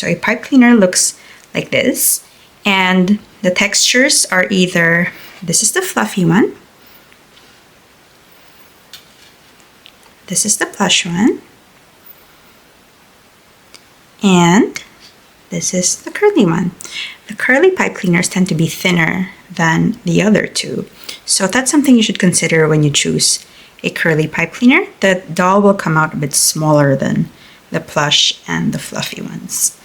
So a pipe cleaner looks like this, and the textures are either, this is the fluffy one, this is the plush one, and this is the curly one. The curly pipe cleaners tend to be thinner than the other two, so that's something you should consider when you choose a curly pipe cleaner. The doll will come out a bit smaller than the plush and the fluffy ones.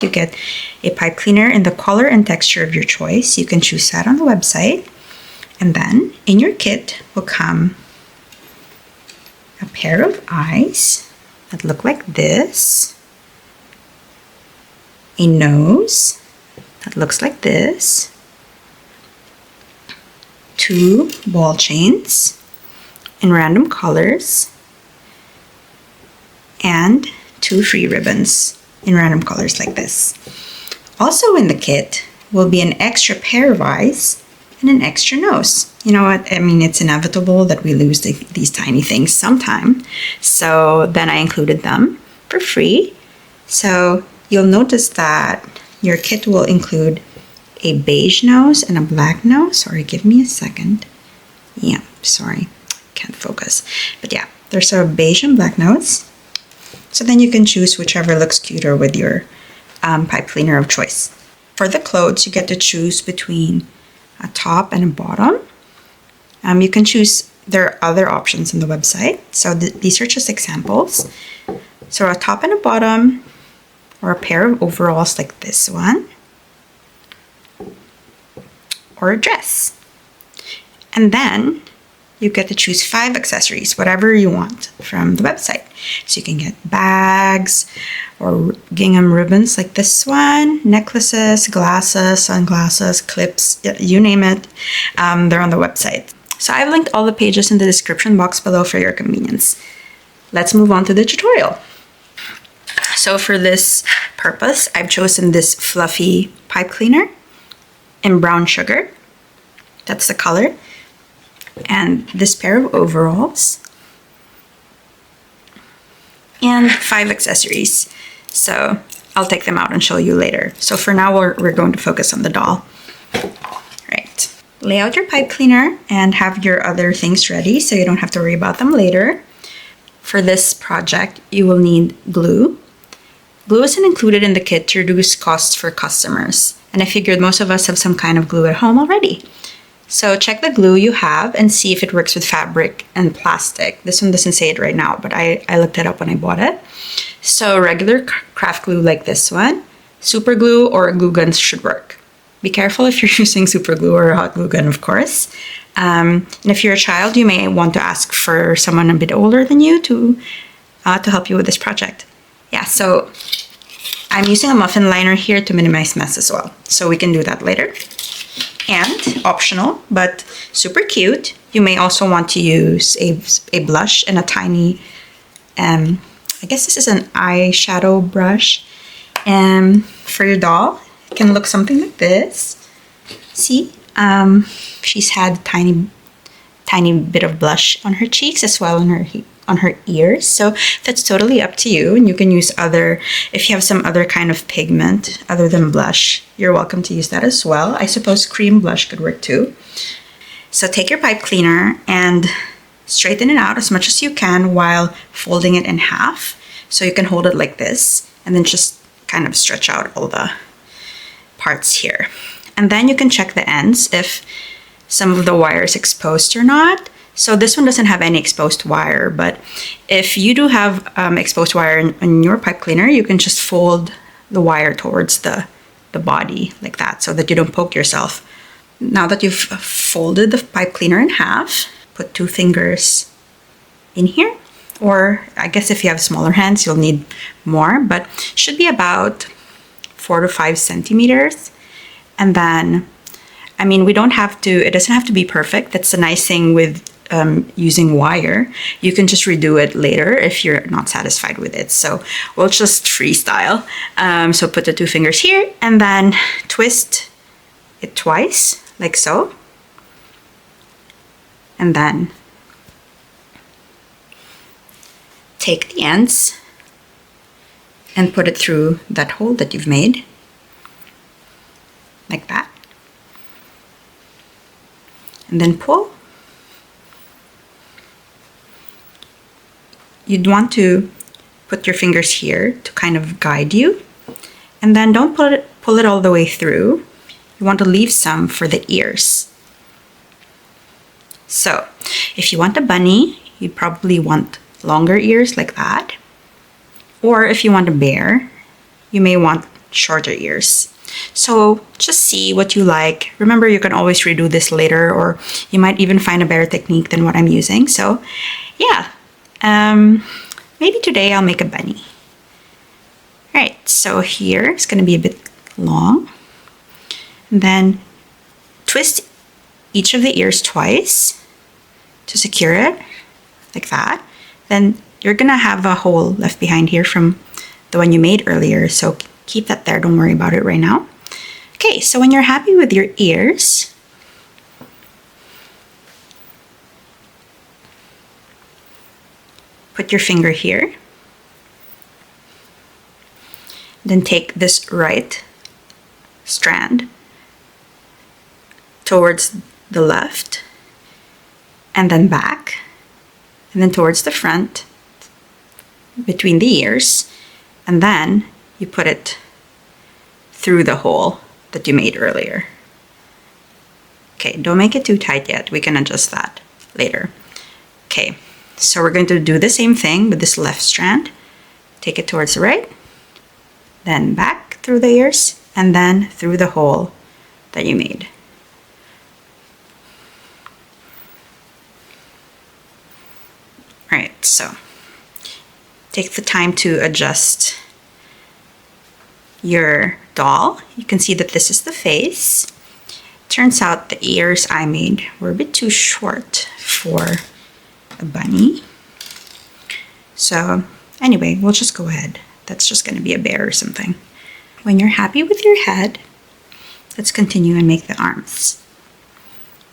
You get a pipe cleaner in the color and texture of your choice. You can choose that on the website. And then in your kit will come a pair of eyes that look like this, a nose that looks like this, 2 ball chains in random colors, and 2 free ribbons in random colors like this. Also in the kit will be an extra pair of eyes and an extra nose. You know what? I mean, it's inevitable that we lose these tiny things sometime. So then I included them for free. So you'll notice that your kit will include a beige nose and a black nose. Sorry, give me a second. Yeah, sorry, can't focus. But yeah, there's a beige and black nose. So then you can choose whichever looks cuter with your pipe cleaner of choice. For the clothes, you get to choose between a top and a bottom. You can choose, there are other options on the website. So these are just examples. So a top and a bottom, or a pair of overalls like this one, or a dress. And then you get to choose 5 accessories, whatever you want from the website. So you can get bags or gingham ribbons like this one, necklaces, glasses, sunglasses, clips, you name it, they're on the website. So I've linked all the pages in the description box below for your convenience. Let's move on to the tutorial. So for this purpose, I've chosen this fluffy pipe cleaner in brown sugar. That's the color. And this pair of overalls, and 5 accessories. So I'll take them out and show you later. So for now, we're going to focus on the doll. Right. Lay out your pipe cleaner and have your other things ready so you don't have to worry about them later. For this project, you will need glue. Glue isn't included in the kit to reduce costs for customers. And I figured most of us have some kind of glue at home already. So check the glue you have and see if it works with fabric and plastic. This one doesn't say it right now, but I looked it up when I bought it. So regular craft glue like this one, super glue or glue guns should work. Be careful if you're using super glue or a hot glue gun, of course. And if you're a child, you may want to ask for someone a bit older than you to help you with this project. Yeah, so I'm using a muffin liner here to minimize mess as well. So we can do that later. And optional, but super cute, you may also want to use a blush and a tiny, I guess this is an eyeshadow brush. For your doll, it can look something like this. See, she's had tiny bit of blush on her cheeks as well on her ears. So that's totally up to you. And you can use if you have some other kind of pigment other than blush, you're welcome to use that as well. I suppose cream blush could work too. So take your pipe cleaner and straighten it out as much as you can while folding it in half. So you can hold it like this and then just kind of stretch out all the parts here. And then you can check the ends if some of the wire is exposed or not. So this one doesn't have any exposed wire, but if you do have exposed wire in your pipe cleaner, you can just fold the wire towards the body like that so that you don't poke yourself. Now that you've folded the pipe cleaner in half, put 2 fingers in here, or I guess if you have smaller hands, you'll need more, but should be about 4 to 5 centimeters. And then, I mean, it doesn't have to be perfect. That's the nice thing with using wire. You can just redo it later if you're not satisfied with it. So we'll just freestyle. So put the 2 fingers here and then twist it twice, like so. And then take the ends and put it through that hole that you've made, like that. And then pull. You'd want to put your fingers here to kind of guide you. And then don't pull it all the way through. You want to leave some for the ears. So if you want a bunny, you'd probably want longer ears like that. Or if you want a bear, you may want shorter ears. So just see what you like. Remember, you can always redo this later, or you might even find a better technique than what I'm using. So yeah, maybe today I'll make a bunny. All right, so here it's going to be a bit long. And then twist each of the ears twice to secure it, like that. Then you're going to have a hole left behind here from the one you made earlier, so keep that there. Don't worry about it right now. Okay, so when you're happy with your ears, put your finger here. Then take this right strand towards the left, and then back, and then towards the front, between the ears, and then you put it through the hole that you made earlier. Okay, don't make it too tight yet. We can adjust that later. Okay, so we're going to do the same thing with this left strand. Take it towards the right, then back through the ears, and then through the hole that you made. All right, so take the time to adjust your doll. You can see that this is the face. Turns out the ears I made were a bit too short for a bunny. So anyway, we'll just go ahead. That's just going to be a bear or something. When you're happy with your head, let's continue and make the arms.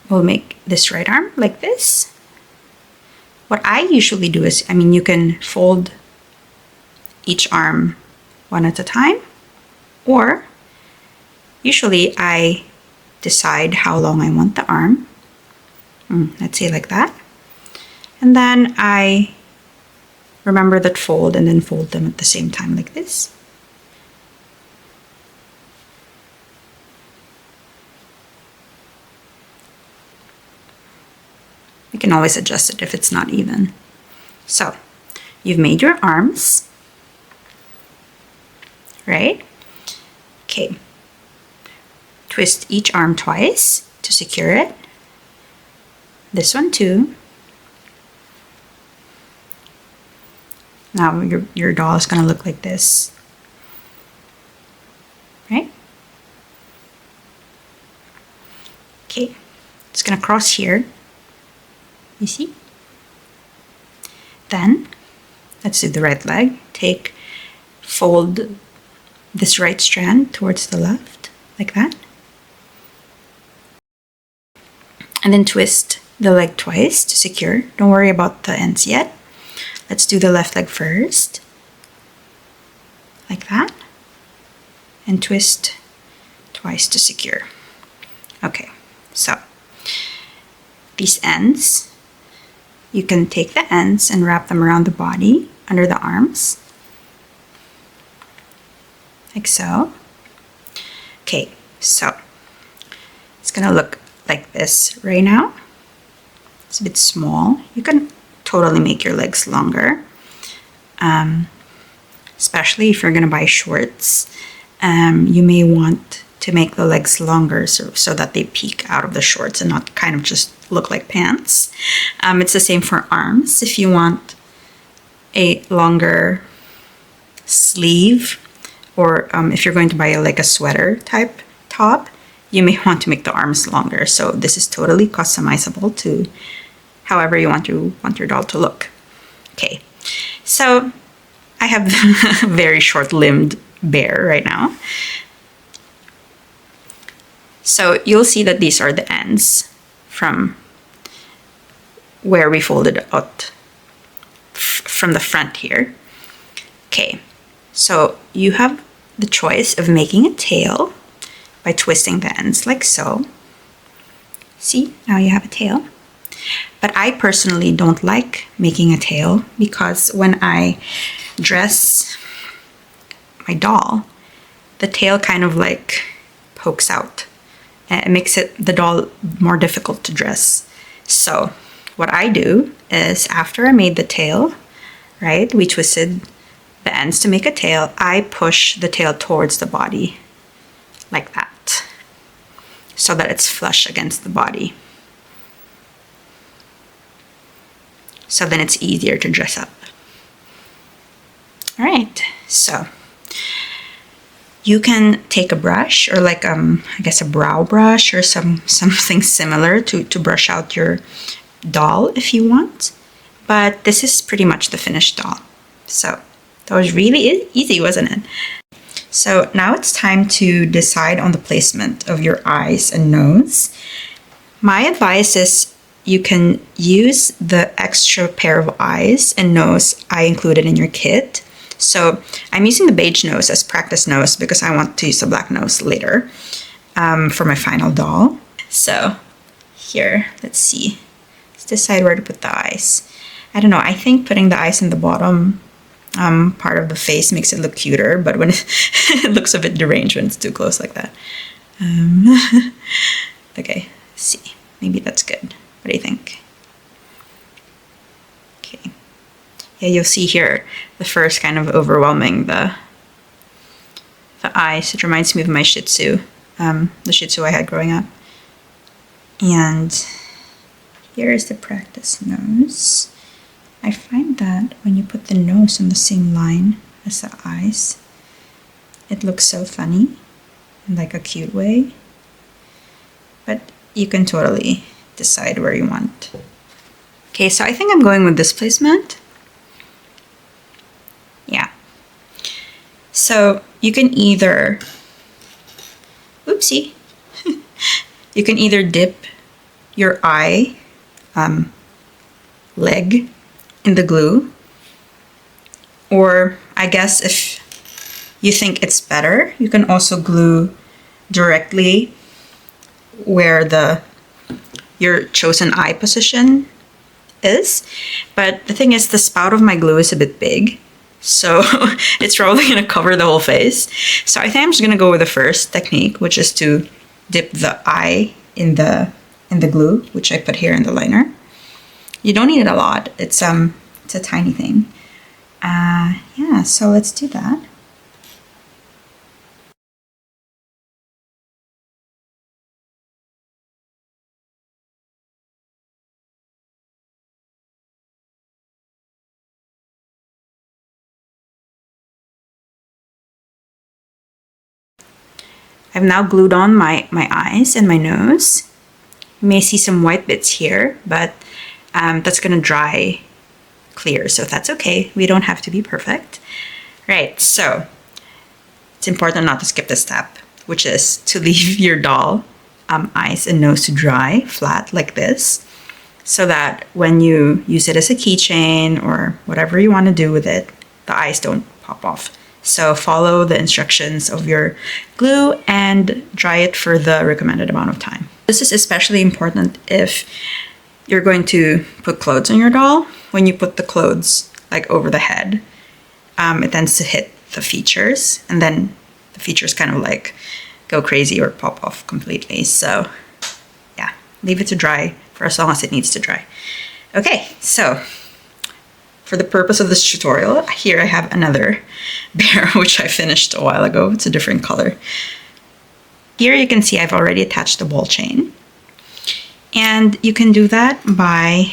We'll make this right arm like this. What I usually do is, you can fold each arm one at a time, or usually I decide how long I want the arm. Let's say like that. And then I remember that fold and then fold them at the same time like this. You can always adjust it if it's not even. So you've made your arms, right? Okay. Twist each arm twice to secure it. This one too. Now your doll is going to look like this, right? Okay, it's going to cross here. You see? Then, let's do the right leg. Fold this right strand towards the left, like that. And then twist the leg twice to secure. Don't worry about the ends yet. Let's do the left leg first, like that. And twist twice to secure. Okay, so these ends, you can take the ends and wrap them around the body, under the arms, like so. Okay, so it's gonna look like this right now. It's a bit small. You can totally make your legs longer, especially if you're gonna buy shorts. You may want to make the legs longer so that they peek out of the shorts and not kind of just look like pants. It's the same for arms. If you want a longer sleeve, or if you're going to buy like a sweater type top, you may want to make the arms longer. So this is totally customizable to however you want your doll to look. Okay, so I have a very short-limbed bear right now. So you'll see that these are the ends from where we folded out from the front here. Okay, So you have the choice of making a tail by twisting the ends like so. See, now you have a tail. But I personally don't like making a tail because when I dress my doll, the tail kind of like pokes out. And it makes the doll more difficult to dress. So what I do is after I made the tail, right, we twisted the ends to make a tail, I push the tail towards the body like that so that it's flush against the body. So then it's easier to dress up. All right, so you can take a brush or like I guess a brow brush or something similar to brush out your doll if you want. But this is pretty much the finished doll. So that was really easy, wasn't it? So now it's time to decide on the placement of your eyes and nose. My advice is you can use the extra pair of eyes and nose I included in your kit. So I'm using the beige nose as practice nose because I want to use the black nose later for my final doll. So here, let's see. Let's decide where to put the eyes. I don't know, I think putting the eyes in the bottom part of the face makes it look cuter, but when it looks a bit deranged when it's too close like that. Okay, let's see. Maybe that's good. What do you think? Okay. Yeah, you'll see here the first kind of overwhelming the eyes. It reminds me of my Shih Tzu, the Shih Tzu I had growing up. And here is the practice nose. I find that when you put the nose on the same line as the eyes, it looks so funny in like a cute way. But you can totally decide where you want. Okay, so I think I'm going with this placement. Yeah. So you can either, oopsie, you can either dip your eye leg in the glue, or I guess if you think it's better, you can also glue directly where your chosen eye position is. But the thing is, the spout of my glue is a bit big, so it's probably gonna cover the whole face. So I think I'm just gonna go with the first technique, which is to dip the eye in the glue, which I put here in the liner. You don't need it a lot. It's a tiny thing. Yeah, so let's do that. I've now glued on my eyes and my nose. You may see some white bits here, but that's gonna dry clear, so that's okay. We don't have to be perfect. Right, so it's important not to skip this step, which is to leave your doll eyes and nose to dry flat like this, so that when you use it as a keychain or whatever you want to do with it, the eyes don't pop off. So follow the instructions of your glue and dry it for the recommended amount of time. This is especially important if you're going to put clothes on your doll. When you put the clothes like over the head, it tends to hit the features, and then the features kind of like go crazy or pop off completely. So yeah, leave it to dry for as long as it needs to dry. Okay, so for the purpose of this tutorial, here I have another bear, which I finished a while ago. It's a different color. Here you can see I've already attached the ball chain. And you can do that by,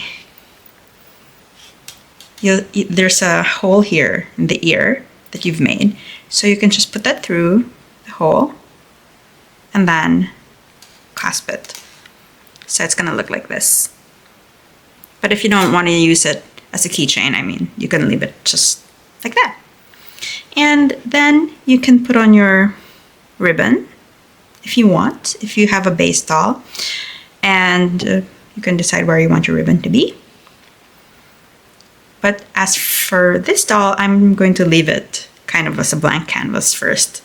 there's a hole here in the ear that you've made. So you can just put that through the hole and then clasp it. So it's gonna look like this. But if you don't want to use it as a keychain, I mean, you can leave it just like that. And then you can put on your ribbon if you want, if you have a base doll. And you can decide where you want your ribbon to be. But as for this doll, I'm going to leave it kind of as a blank canvas first.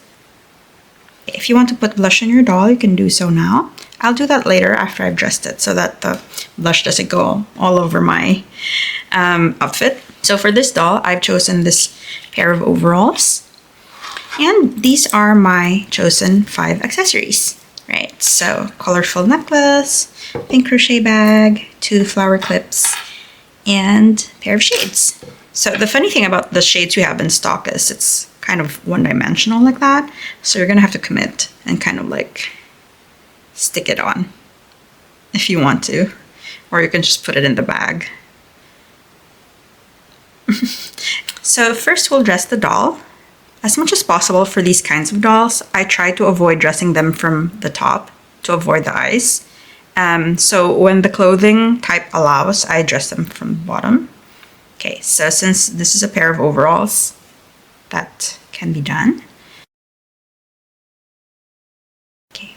If you want to put blush on your doll, you can do so now. I'll do that later after I've dressed it so that the blush doesn't go all over my outfit. So for this doll, I've chosen this pair of overalls. And these are my chosen 5 accessories, right? So colorful necklace, pink crochet bag, 2 flower clips, and a pair of shades. So the funny thing about the shades we have in stock is it's kind of one-dimensional like that. So you're gonna have to commit and kind of like stick it on if you want to, or you can just put it in the bag. So first we'll dress the doll. As much as possible for these kinds of dolls, I try to avoid dressing them from the top to avoid the eyes. So when the clothing type allows, I dress them from the bottom. Okay, so since this is a pair of overalls, that can be done. Okay.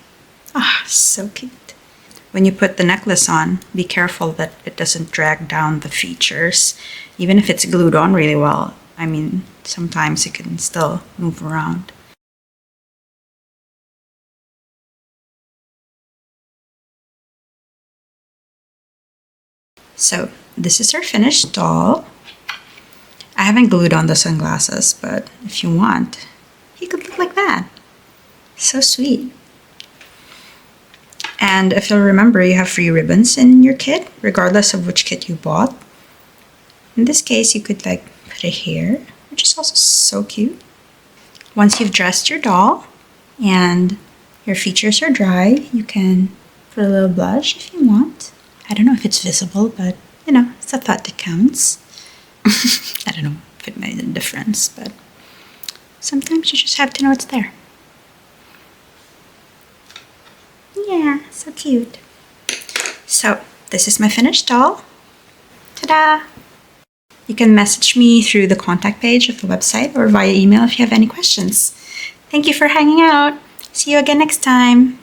Ah, so cute. When you put the necklace on, be careful that it doesn't drag down the features. Even if it's glued on really well, I mean, sometimes it can still move around. So this is our finished doll. I haven't glued on the sunglasses, but if you want, he could look like that. So sweet. And if you'll remember, you have free ribbons in your kit, regardless of which kit you bought. In this case, you could like put it here, which is also so cute. Once you've dressed your doll and your features are dry, you can put a little blush if you want. I don't know if it's visible, but you know, it's a thought that counts. I don't know if it made a difference, but sometimes you just have to know it's there. Yeah, so cute. So this is my finished doll. Ta-da! You can message me through the contact page of the website or via email if you have any questions. Thank you for hanging out. See you again next time.